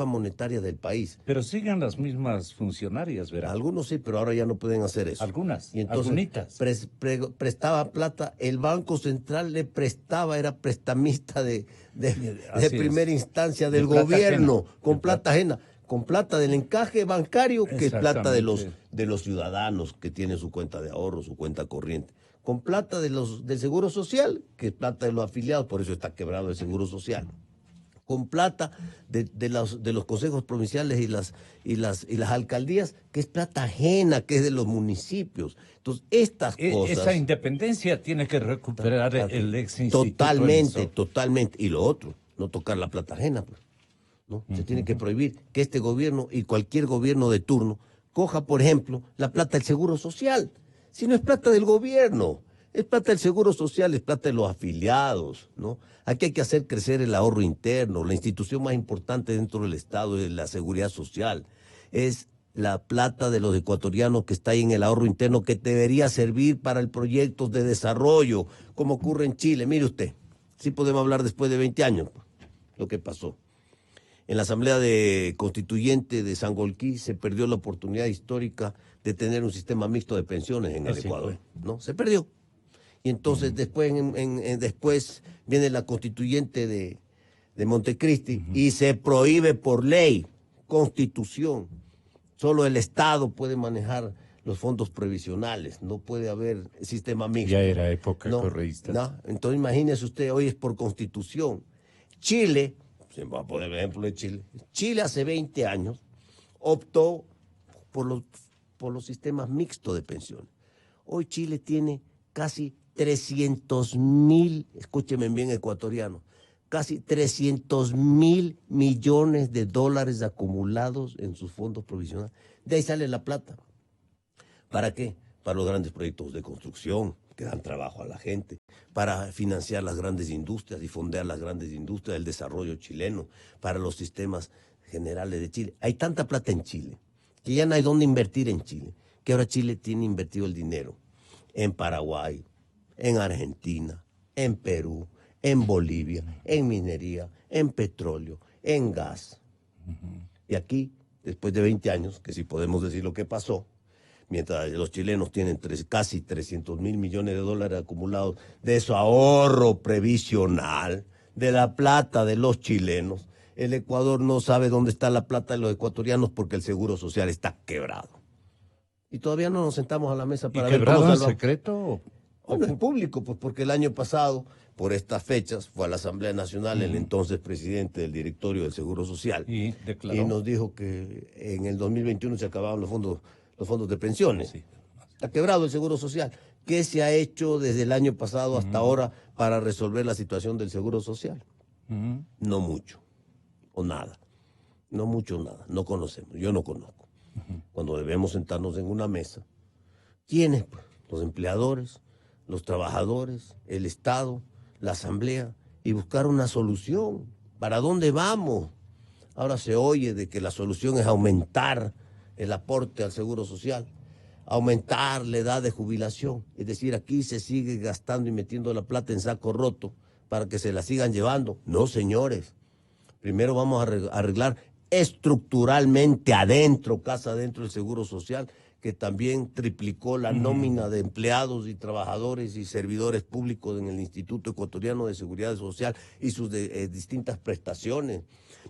monetaria del país. Pero siguen las mismas funcionarias, ¿verdad? Algunos sí, pero ahora ya no pueden hacer eso. Algunas, y entonces prestaba plata, el Banco Central le prestaba, era prestamista de primera instancia del gobierno, con plata ajena, con plata del encaje bancario, que es plata de los ciudadanos que tienen su cuenta de ahorro, su cuenta corriente, con plata del Seguro Social, que es plata de los afiliados, por eso está quebrado el Seguro Social, con plata de los consejos provinciales y las alcaldías, que es plata ajena, que es de los municipios. Entonces, estas cosas... Esa independencia tiene que recuperar el ex instituto. Totalmente. Y lo otro, no tocar la plata ajena, pues, ¿no? Se tiene que prohibir que este gobierno y cualquier gobierno de turno coja, por ejemplo, la plata del Seguro Social. Si no es plata del gobierno, es plata del Seguro Social, es plata de los afiliados, ¿no? Aquí hay que hacer crecer el ahorro interno. La institución más importante dentro del Estado es la Seguridad Social. Es la plata de los ecuatorianos que está ahí en el ahorro interno, que debería servir para el proyecto de desarrollo, como ocurre en Chile. Mire usted, sí podemos hablar después de 20 años lo que pasó. En la Asamblea Constituyente de Sangolquí se perdió la oportunidad histórica de tener un sistema mixto de pensiones en el Ecuador, ¿no? Se perdió. Y entonces después viene la Constituyente de Montecristi y se prohíbe por ley, Constitución. Solo el Estado puede manejar los fondos previsionales, no puede haber sistema mixto. Ya era época correísta. ¿No? Entonces imagínese usted, hoy es por Constitución. Chile, se va a poner el ejemplo de Chile. Chile hace 20 años optó por los sistemas mixtos de pensiones. Hoy Chile tiene casi 300.000, escúchenme bien ecuatorianos, casi 300.000 millones de dólares acumulados en sus fondos provisionales. De ahí sale la plata. ¿Para qué? Para los grandes proyectos de construcción que dan trabajo a la gente, para financiar las grandes industrias y fondear las grandes industrias del desarrollo chileno, para los sistemas generales de Chile. Hay tanta plata en Chile que ya no hay dónde invertir en Chile, que ahora Chile tiene invertido el dinero en Paraguay, en Argentina, en Perú, en Bolivia, en minería, en petróleo, en gas. Y aquí, después de 20 años, que si podemos decir lo que pasó, mientras los chilenos tienen casi 300.000 millones de dólares acumulados de su ahorro previsional, de la plata de los chilenos, el Ecuador no sabe dónde está la plata de los ecuatorianos porque el Seguro Social está quebrado. Y todavía no nos sentamos a la mesa para ver cómo salvar. ¿Quebrado en secreto? Bueno, en público, pues porque el año pasado, por estas fechas, fue a la Asamblea Nacional el entonces presidente del directorio del Seguro Social Y declaró. y nos dijo que en el 2021 se acababan los fondos de pensiones. Sí. Está quebrado el Seguro Social. ¿Qué se ha hecho desde el año pasado hasta ahora para resolver la situación del Seguro Social? No mucho, o nada. No mucho, nada. No conocemos, yo no conozco. Cuando debemos sentarnos en una mesa, ¿quiénes? Pues, los empleadores, los trabajadores, el Estado, la Asamblea, y buscar una solución. ¿Para dónde vamos? Ahora se oye de que la solución es aumentar el aporte al Seguro Social, aumentar la edad de jubilación. Es decir, aquí se sigue gastando y metiendo la plata en saco roto para que se la sigan llevando. No, señores. Primero vamos a arreglar estructuralmente adentro, casa adentro del Seguro Social, que también triplicó la nómina de empleados y trabajadores y servidores públicos en el Instituto Ecuatoriano de Seguridad Social y sus distintas prestaciones.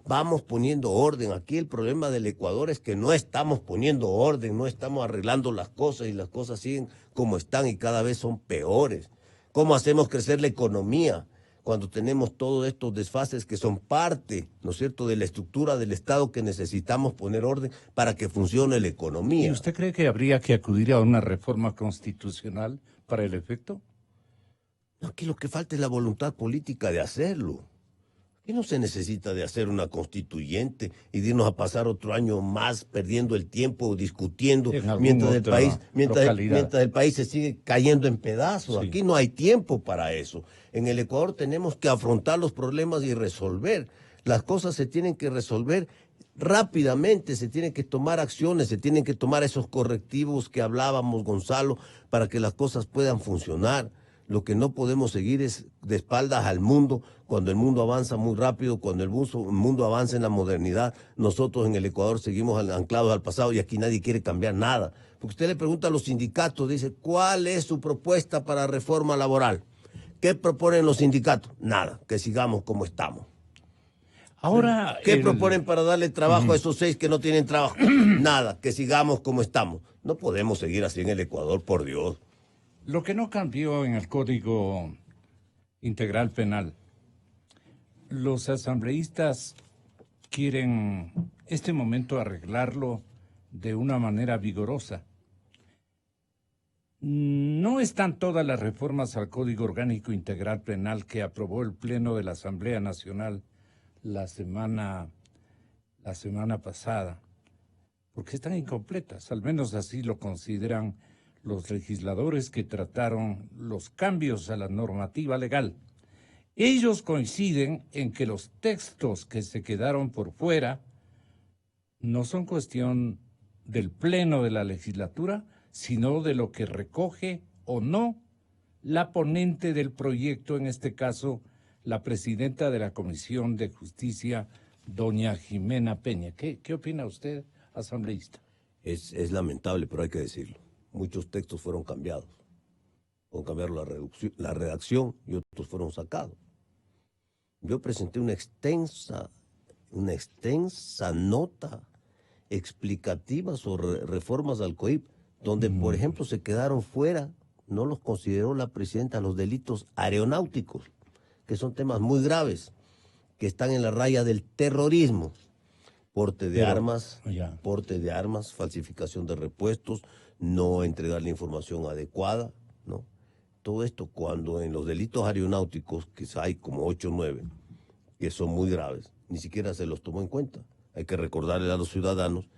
Vamos poniendo orden. Aquí el problema del Ecuador es que no estamos poniendo orden, no estamos arreglando las cosas y las cosas siguen como están y cada vez son peores. ¿Cómo hacemos crecer la economía cuando tenemos todos estos desfases que son parte, ¿no es cierto?, de la estructura del Estado que necesitamos poner orden para que funcione la economía? ¿Y usted cree que habría que acudir a una reforma constitucional para el efecto? Aquí lo que falta es la voluntad política de hacerlo. Aquí no se necesita de hacer una constituyente y de irnos a pasar otro año más perdiendo el tiempo, discutiendo, mientras el país se sigue cayendo en pedazos. Sí. Aquí no hay tiempo para eso. En el Ecuador tenemos que afrontar los problemas y resolver. Las cosas se tienen que resolver rápidamente, se tienen que tomar acciones, se tienen que tomar esos correctivos que hablábamos, Gonzalo, para que las cosas puedan funcionar. Lo que no podemos seguir es de espaldas al mundo, cuando el mundo avanza muy rápido, cuando el mundo avanza en la modernidad. Nosotros en el Ecuador seguimos anclados al pasado y aquí nadie quiere cambiar nada. Porque usted le pregunta a los sindicatos, dice, ¿cuál es su propuesta para reforma laboral? ¿Qué proponen los sindicatos? Nada, que sigamos como estamos. Ahora, ¿qué proponen para darle trabajo a esos 6 que no tienen trabajo? Nada, que sigamos como estamos. No podemos seguir así en el Ecuador, por Dios. Lo que no cambió en el Código Integral Penal, los asambleístas quieren este momento arreglarlo de una manera vigorosa. No están todas las reformas al Código Orgánico Integral Penal que aprobó el Pleno de la Asamblea Nacional la semana pasada, porque están incompletas, al menos así lo consideran los legisladores que trataron los cambios a la normativa legal. Ellos coinciden en que los textos que se quedaron por fuera no son cuestión del pleno de la legislatura, sino de lo que recoge o no la ponente del proyecto, en este caso, la presidenta de la Comisión de Justicia, doña Jimena Peña. ¿Qué opina usted, asambleísta? Es lamentable, pero hay que decirlo. Muchos textos fueron cambiados. Cambiaron la redacción y otros fueron sacados. Yo presenté una extensa nota explicativa sobre reformas al COIP, donde, por ejemplo, se quedaron fuera, no los consideró la presidenta, los delitos aeronáuticos, que son temas muy graves, que están en la raya del terrorismo. Porte de armas, falsificación de repuestos, no entregar la información adecuada, ¿no? Todo esto cuando en los delitos aeronáuticos, que hay como 8 o 9, que son muy graves, ni siquiera se los tomó en cuenta. Hay que recordarle a los ciudadanos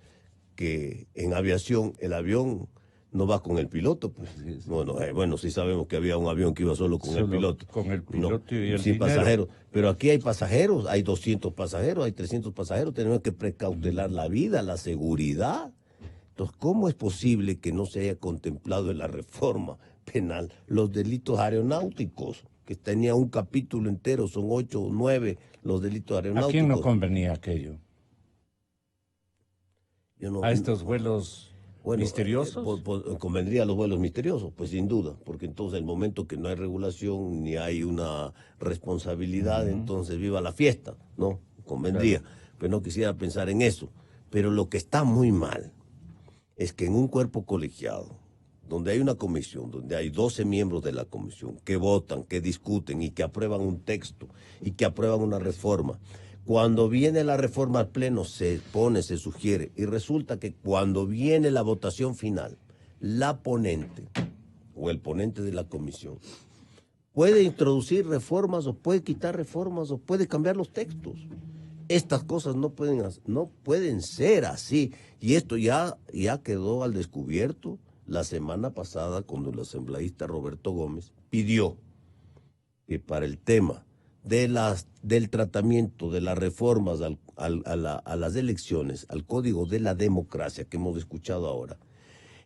que en aviación el avión no va con el piloto, pues. Bueno, sí sabemos que había un avión que iba solo con el piloto. Con el piloto y el sin dinero. Pasajeros. Pero aquí hay pasajeros, hay 200 pasajeros, hay 300 pasajeros, tenemos que precautelar la vida, la seguridad. Entonces, ¿cómo es posible que no se haya contemplado en la reforma penal los delitos aeronáuticos? Que tenía un capítulo entero, son 8 o 9 los delitos aeronáuticos. ¿A quién no convenía aquello? ¿A estos vuelos misteriosos? Convendría a los vuelos misteriosos, pues sin duda, porque entonces el momento que no hay regulación ni hay una responsabilidad, entonces viva la fiesta, ¿no? Convendría, pero no quisiera pensar en eso. Pero lo que está muy mal es que en un cuerpo colegiado, donde hay una comisión, donde hay 12 miembros de la comisión que votan, que discuten y que aprueban un texto y que aprueban una reforma, cuando viene la reforma al pleno se sugiere, y resulta que cuando viene la votación final, la ponente o el ponente de la comisión puede introducir reformas o puede quitar reformas o puede cambiar los textos. Estas cosas no pueden ser así, y esto ya quedó al descubierto la semana pasada cuando el asambleísta Roberto Gómez pidió que para el tema del tratamiento de las reformas a las elecciones, al Código de la Democracia que hemos escuchado ahora,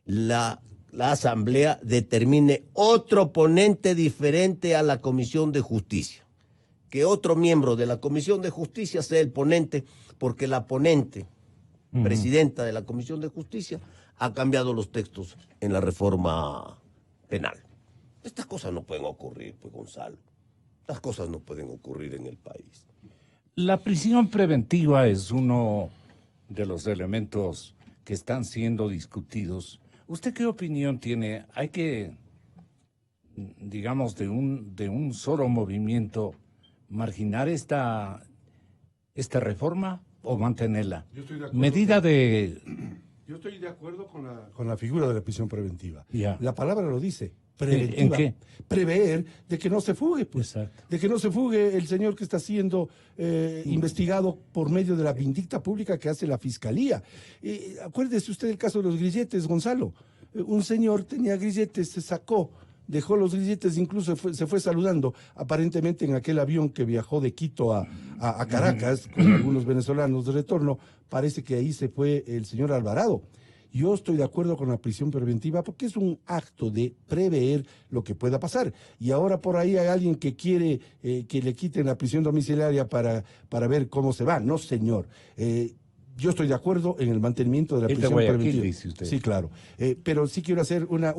la Asamblea determine otro ponente diferente a la Comisión de Justicia. que otro miembro de la Comisión de Justicia sea el ponente, porque la ponente, presidenta de la Comisión de Justicia, ha cambiado los textos en la reforma penal. Estas cosas no pueden ocurrir, pues, Gonzalo. Estas cosas no pueden ocurrir en el país. La prisión preventiva es uno de los elementos que están siendo discutidos. ¿Usted qué opinión tiene? ¿Hay que, digamos, de un solo movimiento marginar esta reforma o mantenerla? Yo estoy de acuerdo Medida de... Yo estoy de acuerdo con la figura de la prisión preventiva. Ya. La palabra lo dice. Preventiva. ¿En qué? Prever de que no se fugue, pues. Exacto. De que no se fugue el señor que está siendo investigado por medio de la vindicta pública que hace la fiscalía. Acuérdese usted del caso de los grilletes, Gonzalo. Un señor tenía grilletes, se sacó, dejó los grilletes, incluso se fue saludando, aparentemente en aquel avión que viajó de Quito a Caracas con algunos venezolanos de retorno. Parece que ahí se fue el señor Alvarado. Yo estoy de acuerdo con la prisión preventiva porque es un acto de prever lo que pueda pasar. Y ahora por ahí hay alguien que quiere que le quiten la prisión domiciliaria para ver cómo se va. No, señor. Yo estoy de acuerdo en el mantenimiento de la prisión preventiva. Dice usted. Sí, claro. Pero sí quiero hacer una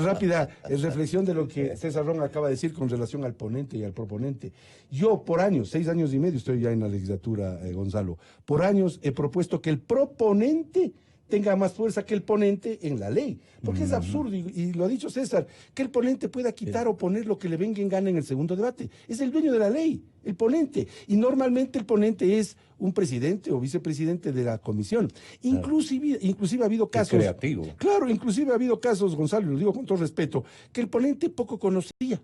rápida reflexión de lo que César Ron acaba de decir con relación al ponente y al proponente. Yo por años, 6 años y medio estoy ya en la legislatura, Gonzalo, por años he propuesto que el proponente tenga más fuerza que el ponente en la ley. Porque es absurdo, y lo ha dicho César, que el ponente pueda quitar o poner lo que le venga en gana en el segundo debate. Es el dueño de la ley, el ponente. Y normalmente el ponente es un presidente o vicepresidente de la comisión. Inclusive ha habido casos... Es creativo. Claro, inclusive ha habido casos, Gonzalo, y lo digo con todo respeto, que el ponente poco conocía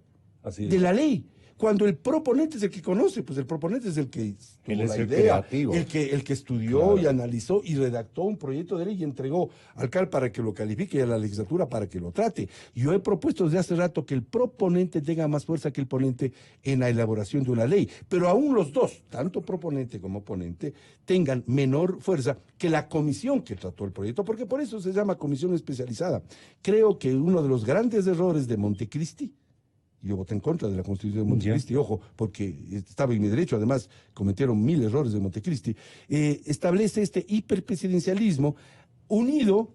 de la ley. Cuando el proponente es el que conoce, pues el proponente es el que tuvo la idea, el que estudió y analizó y redactó un proyecto de ley y entregó al CAL para que lo califique y a la legislatura para que lo trate. Yo he propuesto desde hace rato que el proponente tenga más fuerza que el ponente en la elaboración de una ley, pero aún los dos, tanto proponente como ponente, tengan menor fuerza que la comisión que trató el proyecto, porque por eso se llama comisión especializada. Creo que uno de los grandes errores de Montecristi, yo voté en contra de la Constitución de Montecristi, ojo, porque estaba en mi derecho, además cometieron 1000 errores de Montecristi, establece este hiperpresidencialismo unido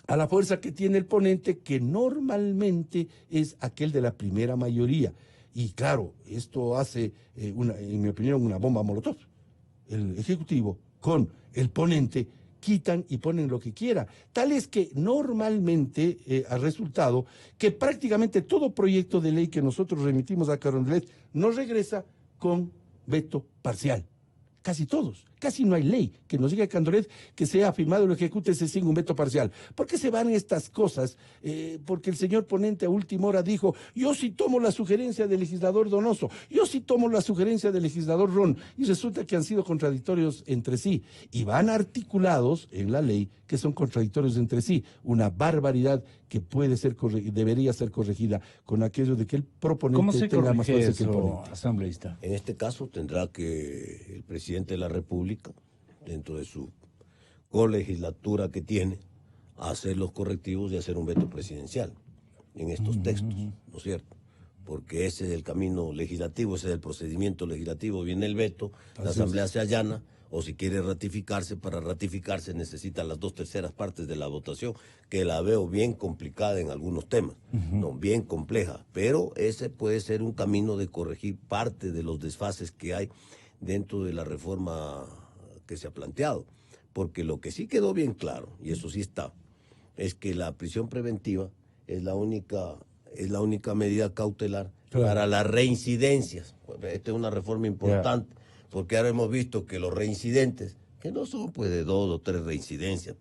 a la fuerza que tiene el ponente, que normalmente es aquel de la primera mayoría. Y claro, esto hace, en mi opinión, una bomba molotov. El Ejecutivo con el ponente quitan y ponen lo que quiera. Tal es que normalmente ha resultado que prácticamente todo proyecto de ley que nosotros remitimos a Carondelet nos regresa con veto parcial. Casi todos. Casi no hay ley que nos diga Candoret que sea firmado y lo ejecútese sin un veto parcial. ¿Por qué se van estas cosas? Porque el señor ponente a última hora dijo, yo sí tomo la sugerencia del legislador Donoso, yo sí tomo la sugerencia del legislador Ron, y resulta que han sido contradictorios entre sí, y van articulados en la ley que son contradictorios entre sí. Una barbaridad que puede ser debería ser corregida con aquello de que el proponente tenga más fuerza que el ponente. Asambleísta? En este caso tendrá que el presidente de la República, dentro de su colegislatura que tiene, hacer los correctivos y hacer un veto presidencial en estos textos, ¿no es cierto? Porque ese es el camino legislativo, ese es el procedimiento legislativo. Viene el veto, la Asamblea se allana, o si quiere ratificarse, para ratificarse necesita las 2/3 partes de la votación, que la veo bien complicada en algunos temas, no, bien compleja, pero ese puede ser un camino de corregir parte de los desfases que hay dentro de la reforma que se ha planteado. Porque lo que sí quedó bien claro, y eso sí está, es que la prisión preventiva es la única medida cautelar para las reincidencias. Esta es una reforma importante, porque ahora hemos visto que los reincidentes, que no son pues de 2 o 3 reincidencias,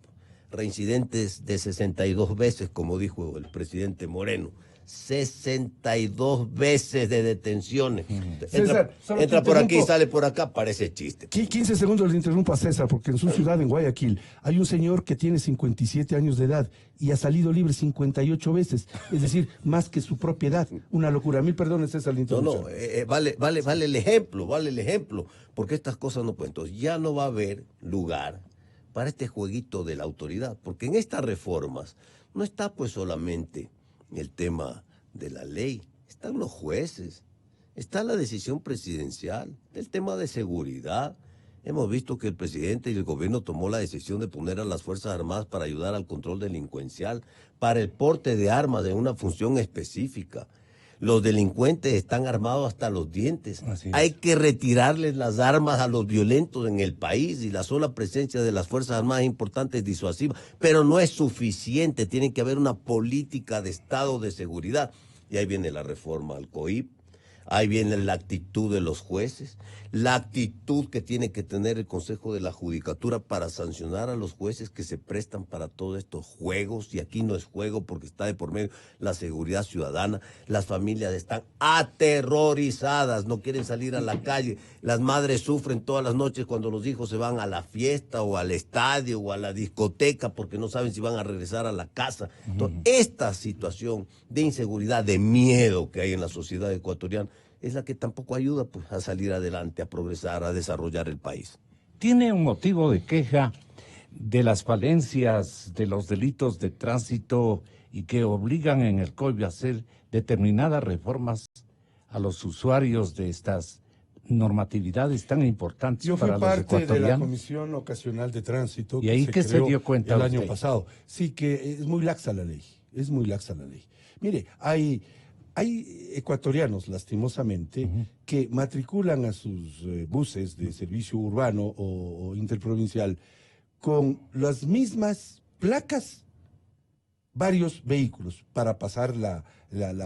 reincidentes de 62 veces, como dijo el presidente Moreno, 62 veces de detenciones. Entra por aquí y sale por acá, parece chiste. 15 segundos le interrumpo a César, porque en su ciudad, en Guayaquil, hay un señor que tiene 57 años de edad y ha salido libre 58 veces, es decir, más que su propia edad. Una locura. 1000 perdones, César, la interrupción. Vale el ejemplo, porque estas cosas no pueden. Entonces ya no va a haber lugar para este jueguito de la autoridad, porque en estas reformas no está pues solamente el tema de la ley, están los jueces, está la decisión presidencial, el tema de seguridad. Hemos visto que el presidente y el gobierno tomó la decisión de poner a las Fuerzas Armadas para ayudar al control delincuencial, para el porte de armas de una función específica. Los delincuentes están armados hasta los dientes. Hay que retirarles las armas a los violentos en el país y la sola presencia de las Fuerzas Armadas es importante, es disuasiva, pero no es suficiente. Tiene que haber una política de Estado de seguridad. Y ahí viene la reforma al COIP. Ahí viene la actitud de los jueces, la actitud que tiene que tener el Consejo de la Judicatura para sancionar a los jueces que se prestan para todos estos juegos, y aquí no es juego porque está de por medio la seguridad ciudadana. Las familias están aterrorizadas, no quieren salir a la calle, las madres sufren todas las noches cuando los hijos se van a la fiesta o al estadio o a la discoteca porque no saben si van a regresar a la casa. Entonces, esta situación de inseguridad, de miedo que hay en la sociedad ecuatoriana, es la que tampoco ayuda pues, a salir adelante, a progresar, a desarrollar el país. ¿Tiene un motivo de queja de las falencias de los delitos de tránsito y que obligan en el COIP a hacer determinadas reformas a los usuarios de estas normatividades tan importantes para los ecuatorianos? Yo fui parte de la Comisión Ocasional de Tránsito ¿Y ahí qué se dio cuenta el año usted? pasado. Sí, que es muy laxa la ley, es muy laxa la ley. Mire, hay ecuatorianos, lastimosamente, que matriculan a sus buses de servicio urbano o interprovincial con las mismas placas, varios vehículos, para pasar la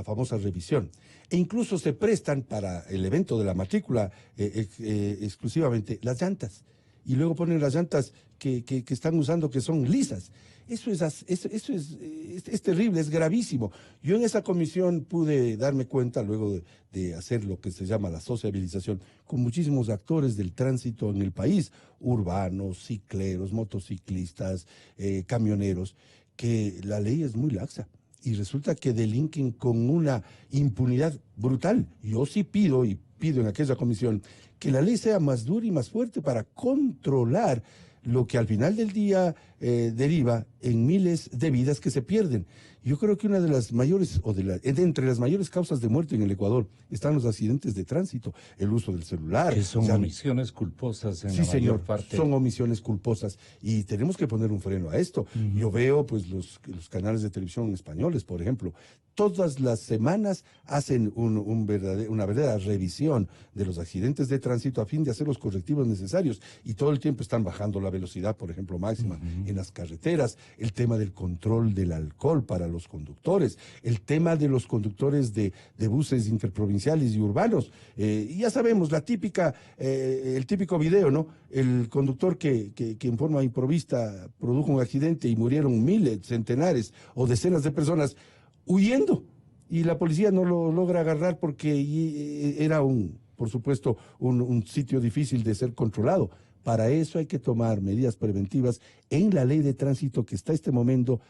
famosa revisión. E incluso se prestan para el evento de la matrícula exclusivamente las llantas. Y luego ponen las llantas que están usando, que son lisas. Eso es terrible, es gravísimo. Yo en esa comisión pude darme cuenta, luego de hacer lo que se llama la sociabilización, con muchísimos actores del tránsito en el país, urbanos, cicleros, motociclistas, camioneros, que la ley es muy laxa. Y resulta que delinquen con una impunidad brutal. Yo sí pido en aquella comisión que la ley sea más dura y más fuerte para controlar lo que al final del día deriva en miles de vidas que se pierden. Yo creo que una de las mayores, entre las mayores causas de muerte en el Ecuador están los accidentes de tránsito, el uso del celular. Que son omisiones culposas en sí, la señor, mayor parte. Son omisiones culposas y tenemos que poner un freno a esto. Yo veo pues los canales de televisión españoles, por ejemplo, todas las semanas hacen una verdadera revisión de los accidentes de tránsito a fin de hacer los correctivos necesarios, y todo el tiempo están bajando la velocidad, por ejemplo, máxima en las carreteras, el tema del control del alcohol para los conductores, el tema de los conductores de buses interprovinciales y urbanos. Y ya sabemos, el típico video, ¿no? El conductor que en forma improvista produjo un accidente y murieron miles, centenares o decenas de personas huyendo, y la policía no lo logra agarrar porque era por supuesto, un sitio difícil de ser controlado. Para eso hay que tomar medidas preventivas en la ley de tránsito que está este momento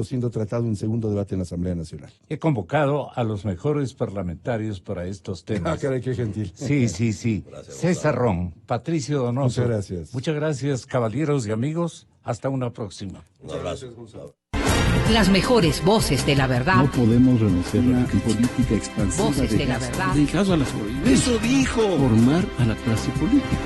siendo tratado en segundo debate en la Asamblea Nacional. He convocado a los mejores parlamentarios para estos temas. Ah, caray, qué gentil. Sí. Gracias, César Ron, Patricio Donoso. Muchas gracias. Muchas gracias, caballeros y amigos. Hasta una próxima. Un abrazo. Las mejores voces de la verdad. No podemos renunciar a una política expansiva Voces de la verdad. dedicados a la seguridad. Eso dijo. Formar a la clase política.